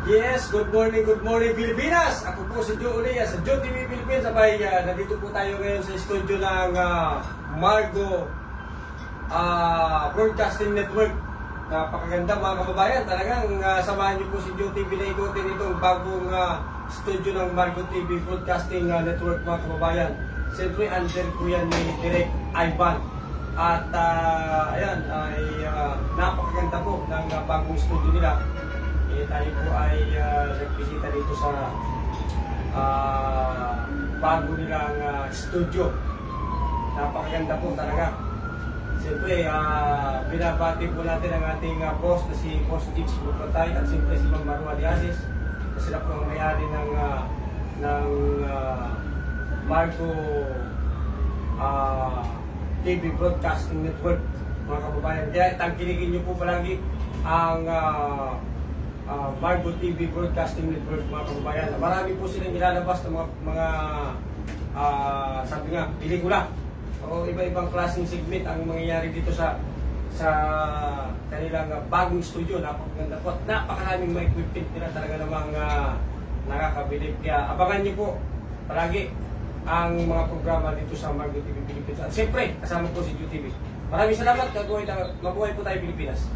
Yes, good morning Pilipinas! Ako po si Joe Ulia sa Joe TV Philippines. Sabay, nandito po tayo ngayon sa studio ng Margo Broadcasting Network. Napakaganda mga kababayan. Talagang samahan niyo po si Joe TV na ikutin itong bagong studio ng Margo TV Broadcasting Network mga kababayan. Siyempre, under po yan ni Direk Ivan. At ayan, ay napakaganda po ng bagong studio nila. Tayo po ay nagbisita dito sa bago nilang studio. Napakaganda po talaga. Siyempre, binabati po natin ang ating boss na si Boss Dix Bupatay at siyempre si Ma'am Marua Diazes. Kasi sila po ang mayari ng Margo TV Broadcasting Network mga kababayan. Kaya tangkilikin nyo po palagi ang Margo TV Broadcasting Network mga kababayan. Marami po silang ilalabas ng mga sabi nga, pelikula o iba-ibang klaseng segment ang mangyayari dito sa kanilang bagong studio. Napakaganda po at napakaraming mga equipment nila talaga namang nakakabilib. Kaya abangan nyo po palagi ang mga programa dito sa Margo TV Philippines. At siyempre, kasama po si Joe TV. Maraming salamat. Mabuhay po tayo Pilipinas.